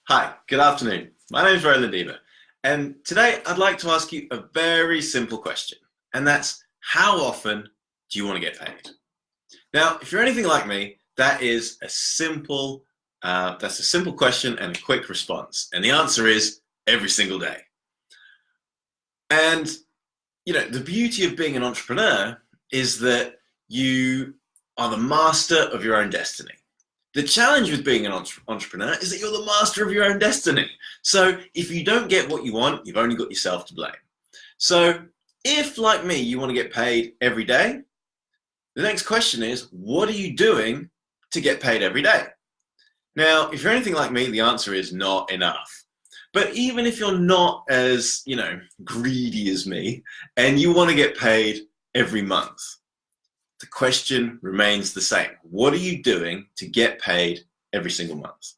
Hi, good afternoon. My name is Roland Deaver, and today I'd like to ask you a very simple question, and that's how often do you want to get paid? Now, if you're anything like me, that's a simple question and a quick response, and the answer is every single day. And the beauty of being an entrepreneur is that you are the master of your own destiny. The challenge with being an entrepreneur is that you're the master of your own destiny. So if you don't get what you want, you've only got yourself to blame. So if, like me, you want to get paid every day, the next question is, what are you doing to get paid every day? Now, if you're anything like me, the answer is not enough. But even if you're not as, greedy as me, and you want to get paid every month, the question remains the same. What are you doing to get paid every single month?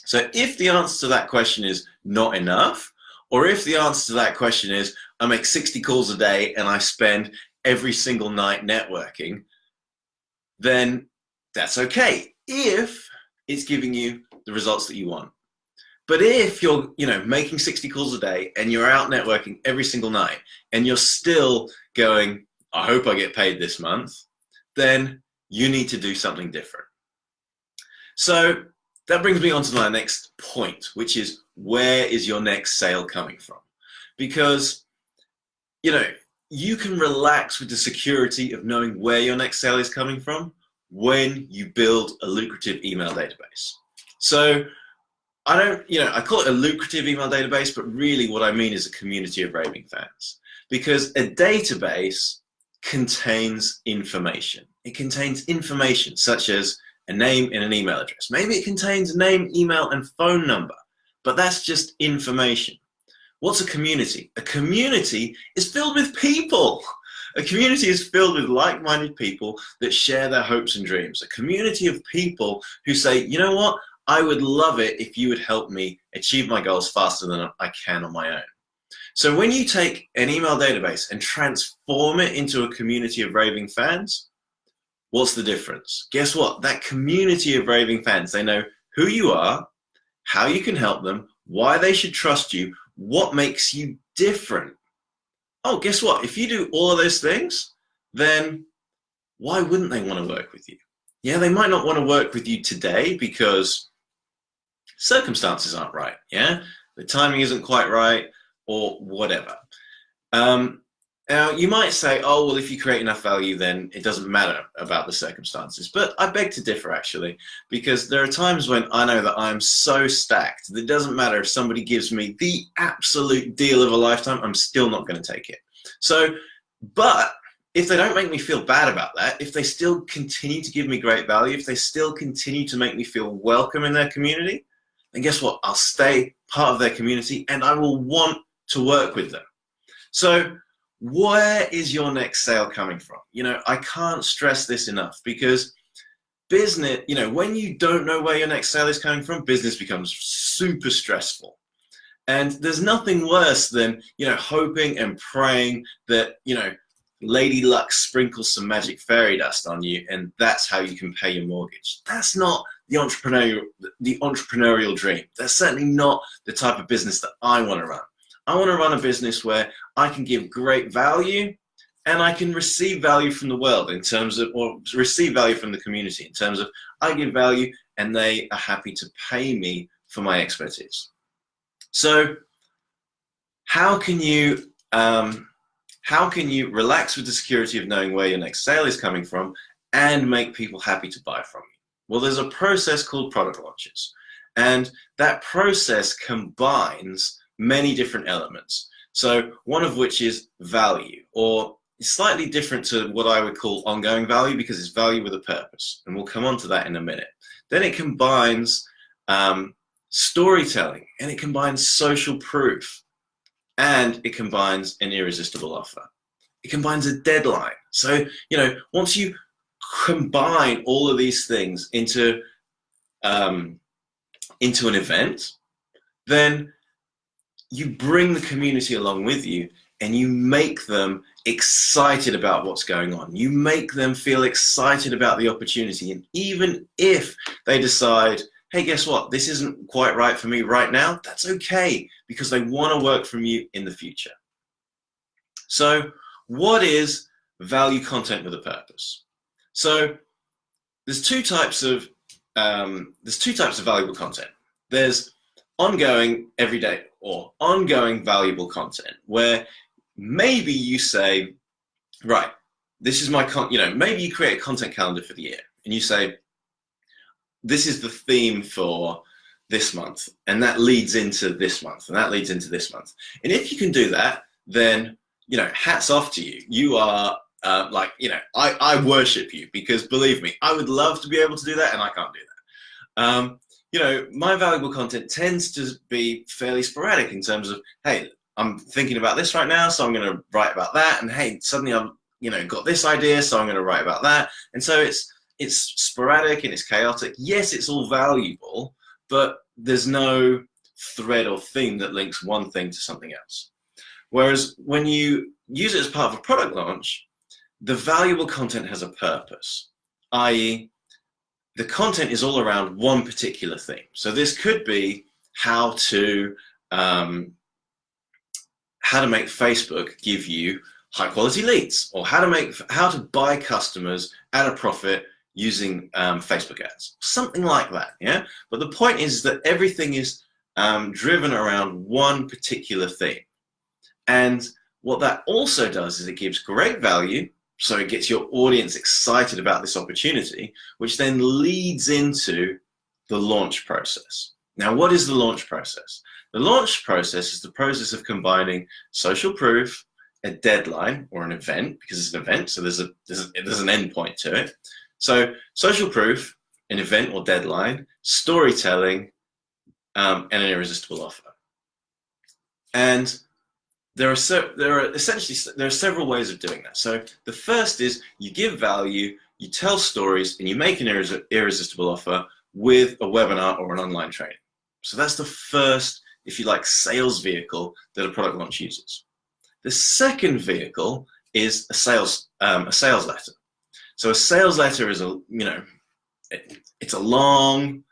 So if the answer to that question is not enough, or if the answer to that question is I make 60 calls a day and I spend every single night networking, then that's okay if it's giving you the results that you want. But if you're, making 60 calls a day and you're out networking every single night and you're still going, I hope I get paid this month, then you need to do something different. So that brings me on to my next point, which is, where is your next sale coming from? Because, you can relax with the security of knowing where your next sale is coming from when you build a lucrative email database. So I call it a lucrative email database, but really what I mean is a community of raving fans. Because a database contains information. It contains information such as a name and an email address. Maybe it contains a name, email, and phone number, but that's just information. What's a community? A community is filled with people. A community is filled with like-minded people that share their hopes and dreams. A community of people who say, you know what? I would love it if you would help me achieve my goals faster than I can on my own. So when you take an email database and transform it into a community of raving fans, what's the difference? Guess what? That community of raving fans, they know who you are, how you can help them, why they should trust you, what makes you different. Oh, guess what? If you do all of those things, then why wouldn't they want to work with you? Yeah, they might not want to work with you today because circumstances aren't right. Yeah, the timing isn't quite right, or whatever. Now, you might say, oh, well, if you create enough value, then it doesn't matter about the circumstances. But I beg to differ, actually, because there are times when I know that I'm so stacked that it doesn't matter if somebody gives me the absolute deal of a lifetime, I'm still not going to take it. So, but if they don't make me feel bad about that, if they still continue to give me great value, if they still continue to make me feel welcome in their community, then guess what? I'll stay part of their community and I will want to work with them. So where is your next sale coming from? I can't stress this enough, because business, when you don't know where your next sale is coming from, business becomes super stressful. And there's nothing worse than, hoping and praying that, Lady Luck sprinkles some magic fairy dust on you and that's how you can pay your mortgage. That's not the entrepreneurial dream. That's certainly not the type of business that I want to run. I want to run a business where I can give great value and I can receive value from the world or receive value from the community in terms of I give value and they are happy to pay me for my expertise. So how can you relax with the security of knowing where your next sale is coming from and make people happy to buy from you? Well, there's a process called product launches, and that process combines many different elements. So one of which is value, or it's slightly different to what I would call ongoing value, because it's value with a purpose, and we'll come on to that in a minute. Then it combines storytelling, and it combines social proof, and it combines an irresistible offer. It combines a deadline. So, once you combine all of these things into an event, then you bring the community along with you and you make them excited about what's going on. You make them feel excited about the opportunity. And even if they decide, hey, guess what? This isn't quite right for me right now. That's okay, because they want to work from you in the future. So what is value content with a purpose? So there's two types of valuable content. There's ongoing, everyday, or ongoing valuable content, where maybe you say, right, this is my maybe you create a content calendar for the year, and you say, this is the theme for this month, and that leads into this month, and that leads into this month. And if you can do that, then hats off to you. You are I worship you, because believe me, I would love to be able to do that, and I can't do that. My valuable content tends to be fairly sporadic in terms of, hey, I'm thinking about this right now, so I'm going to write about that, and hey, suddenly I've got this idea, so I'm going to write about that. And so it's sporadic and it's chaotic. Yes, it's all valuable, but there's no thread or theme that links one thing to something else. Whereas when you use it as part of a product launch, the valuable content has a purpose, i.e., the content is all around one particular theme. So this could be how to make Facebook give you high quality leads, or how to buy customers at a profit using Facebook ads, something like that. Yeah. But the point is that everything is driven around one particular theme. And what that also does is it gives great value. So it gets your audience excited about this opportunity, which then leads into the launch process. Now, what is the launch process? The launch process is the process of combining social proof, a deadline, or an event, because it's an event, so there's an end point to it. So social proof, an event or deadline, storytelling, and an irresistible offer. And there are several ways of doing that. So the first is you give value, you tell stories, and you make an irresistible offer with a webinar or an online training. So that's the first, if you like, sales vehicle that a product launch uses. The second vehicle is a sales letter. So a sales letter is it's a long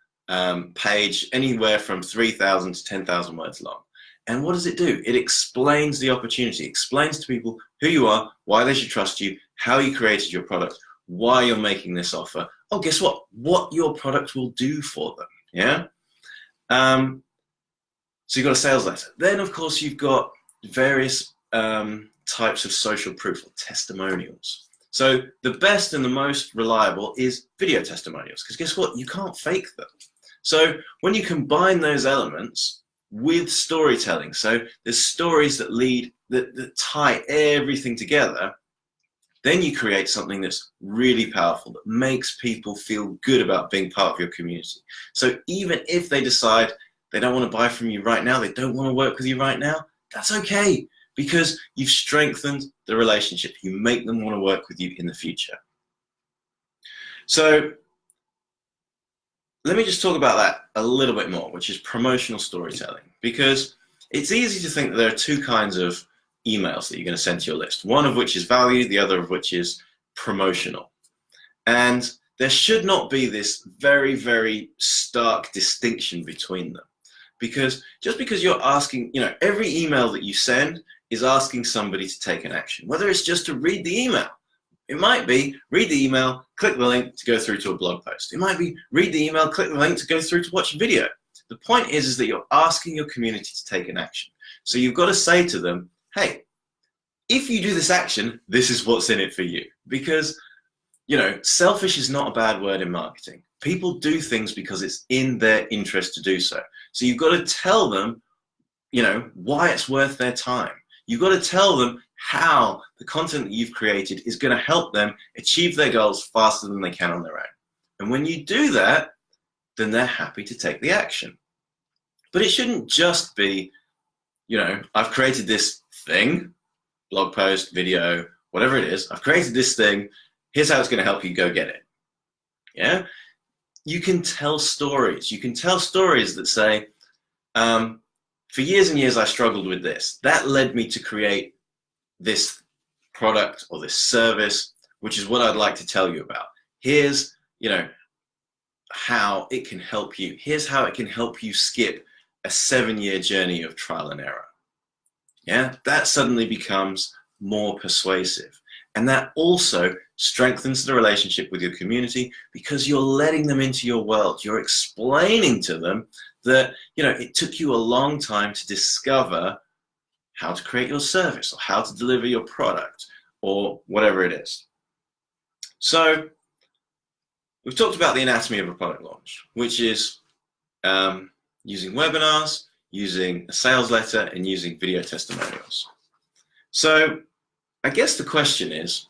page, anywhere from 3,000 to 10,000 words long. And what does it do? It explains the opportunity, explains to people who you are, why they should trust you, how you created your product, why you're making this offer. Oh, guess what? What your product will do for them. Yeah. So you've got a sales letter. Then, of course, you've got various types of social proof, or testimonials. So the best and the most reliable is video testimonials, because guess what? You can't fake them. So when you combine those elements with storytelling, so there's stories that that tie everything together, then you create something that's really powerful, that makes people feel good about being part of your community. So even if they decide they don't want to buy from you right now, they don't want to work with you right now, that's okay, because you've strengthened the relationship. You make them want to work with you in the future. So let me just talk about that a little bit more, which is promotional storytelling, because it's easy to think that there are two kinds of emails that you're going to send to your list, one of which is value, the other of which is promotional. And there should not be this very, very stark distinction between them, because just because you're asking, every email that you send is asking somebody to take an action, whether it's just to read the email. It might be read the email, click the link to go through to a blog post. It might be read the email, click the link to go through to watch a video. The point is that you're asking your community to take an action. So you've got to say to them, hey, if you do this action, this is what's in it for you. Because, selfish is not a bad word in marketing. People do things because it's in their interest to do so. So you've got to tell them, why it's worth their time. You've got to tell them how the content that you've created is going to help them achieve their goals faster than they can on their own. And when you do that, then they're happy to take the action. But it shouldn't just be, I've created this thing, blog post, video, whatever it is. I've created this thing. Here's how it's going to help you go get it. Yeah. You can tell stories. You can tell stories that say, for years and years, I struggled with this. That led me to create this product or this service, which is what I'd like to tell you about. Here's, how it can help you. Here's how it can help you skip a 7-year journey of trial and error. Yeah, that suddenly becomes more persuasive. And that also strengthens the relationship with your community because you're letting them into your world. You're explaining to them that, it took you a long time to discover how to create your service or how to deliver your product or whatever it is. So we've talked about the anatomy of a product launch, which is using webinars, using a sales letter, and using video testimonials. So I guess the question is,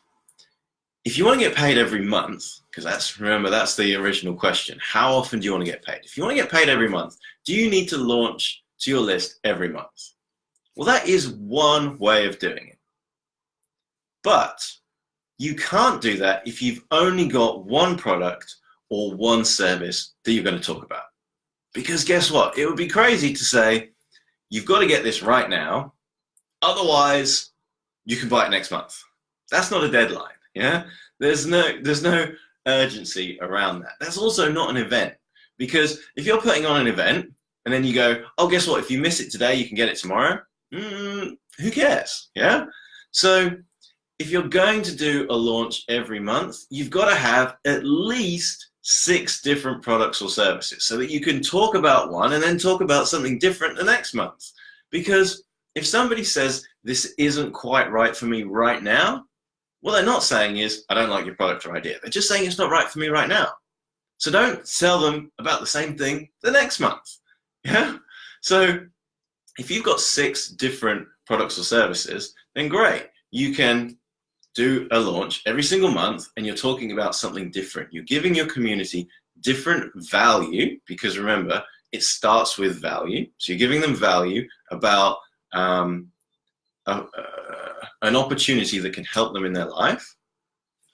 if you want to get paid every month, because remember, that's the original question. How often do you want to get paid? If you want to get paid every month, do you need to launch to your list every month? Well, that is one way of doing it. But you can't do that if you've only got one product or one service that you're going to talk about. Because guess what? It would be crazy to say, you've got to get this right now, otherwise you can buy it next month. That's not a deadline, yeah? There's no urgency around that. That's also not an event, because if you're putting on an event and then you go, oh, guess what? If you miss it today, you can get it tomorrow. Who cares, yeah? So if you're going to do a launch every month, you've got to have at least 6 different products or services so that you can talk about one and then talk about something different the next month. Because if somebody says, this isn't quite right for me right now, what they're not saying is, I don't like your product or idea. They're just saying it's not right for me right now. So don't sell them about the same thing the next month. Yeah? So if you've got 6 different products or services, then great. You can do a launch every single month and you're talking about something different. You're giving your community different value, because remember, it starts with value. So you're giving them value about an opportunity that can help them in their life.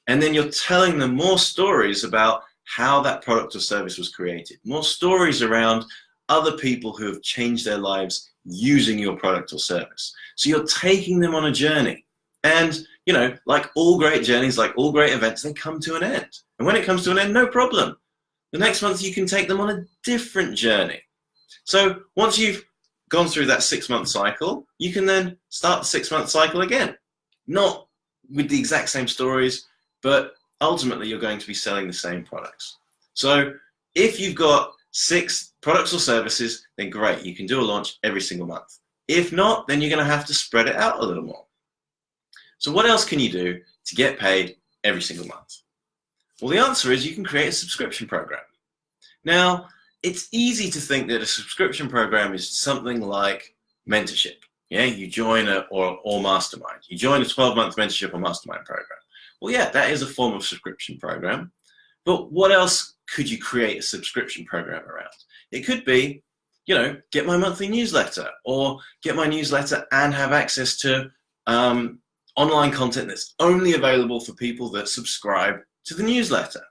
And then you're telling them more stories about how that product or service was created, more stories around other people who have changed their lives using your product or service. So you're taking them on a journey. And, like all great journeys, like all great events, they come to an end. And when it comes to an end, no problem. The next month you can take them on a different journey. So once you've gone through that 6-month cycle, you can then start the 6-month cycle again. Not with the exact same stories, but ultimately you're going to be selling the same products. So if you've got 6 products or services, then great, you can do a launch every single month. If not, then you're going to have to spread it out a little more. So what else can you do to get paid every single month? Well, the answer is you can create a subscription program. Now, it's easy to think that a subscription program is something like mentorship. Yeah, you join or mastermind. You join a 12-month mentorship or mastermind program. Well, yeah, that is a form of subscription program. But what else could you create a subscription program around? It could be, get my monthly newsletter, or get my newsletter and have access to online content that's only available for people that subscribe to the newsletter.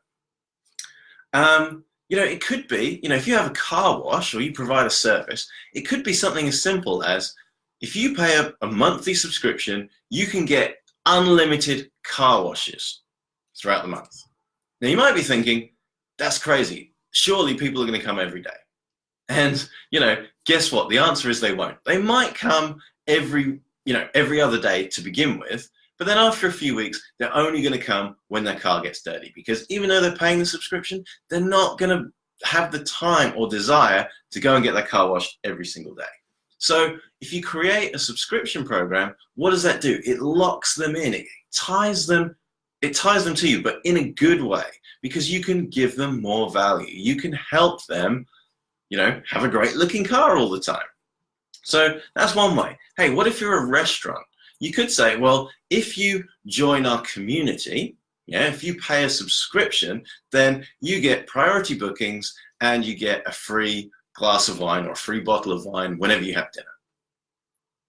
It could be, if you have a car wash or you provide a service, it could be something as simple as, if you pay a monthly subscription, you can get unlimited car washes throughout the month. Now you might be thinking, that's crazy. Surely people are going to come every day. And, guess what? The answer is they won't. They might come every other day to begin with, but then after a few weeks, they're only going to come when their car gets dirty, because even though they're paying the subscription, they're not going to have the time or desire to go and get their car washed every single day. So if you create a subscription program, what does that do? It locks them in. It ties them to you, but in a good way, because you can give them more value. You can help them, have a great looking car all the time. So that's one way. Hey, what if you're a restaurant? You could say, well, if you join our community, if you pay a subscription, then you get priority bookings and you get a free glass of wine or a free bottle of wine whenever you have dinner.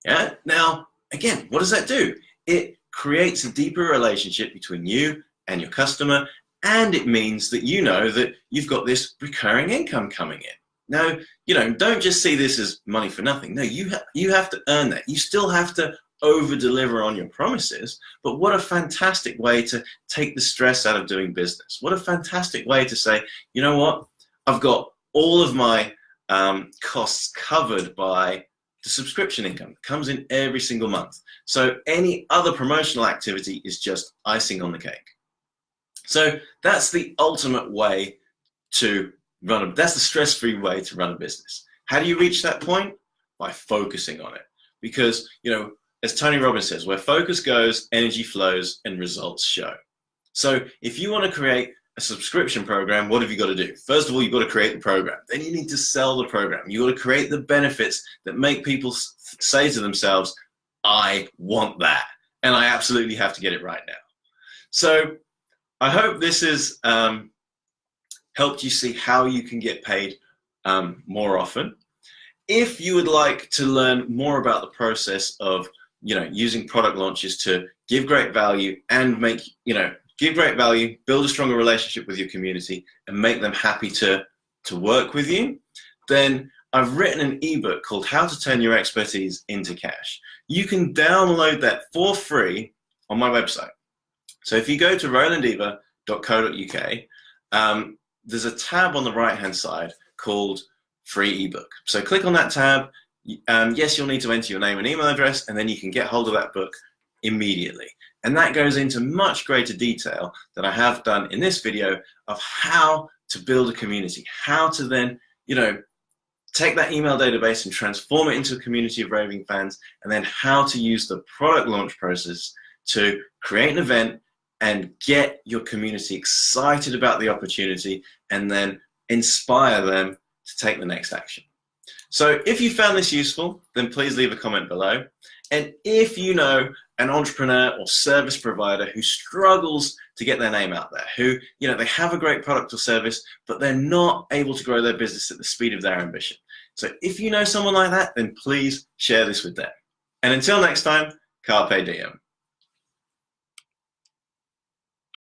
Yeah. Now, again, what does that do? It creates a deeper relationship between you and your customer, and it means that that you've got this recurring income coming in. Now, don't just see this as money for nothing. No, you have to earn that. You still have to over-deliver on your promises, but what a fantastic way to take the stress out of doing business. What a fantastic way to say, you know what? I've got all of my costs covered by the subscription income that comes in every single month. So any other promotional activity is just icing on the cake. So that's the ultimate way to run that's the stress-free way to run a business. How do you reach that point? By focusing on it. Because, you know, as Tony Robbins says, where focus goes, energy flows and results show. So if you want to create a subscription program, what have you got to do? First of all, you've got to create the program. Then you need to sell the program. You've got to create the benefits that make people say to themselves, I want that. And I absolutely have to get it right now. So I hope this has helped you see how you can get paid more often. If you would like to learn more about the process of, you know, using product launches to give great value and make, you know, give great value, build a stronger relationship with your community, and make them happy to work with you, then I've written an ebook called How to Turn Your Expertise into Cash. You can download that for free on my website. So if you go to rolandeva.co.uk, there's a tab on the right-hand side called Free Ebook. So click on that tab. Yes, you'll need to enter your name and email address, and then you can get hold of that book immediately. And that goes into much greater detail than I have done in this video of how to build a community, how to then, you know, take that email database and transform it into a community of raving fans, and then how to use the product launch process to create an event and get your community excited about the opportunity and then inspire them to take the next action. So if you found this useful, then please leave a comment below. And if you know an entrepreneur or service provider who struggles to get their name out there, who, you know, they have a great product or service, but they're not able to grow their business at the speed of their ambition. So if you know someone like that, then please share this with them. And until next time, carpe diem.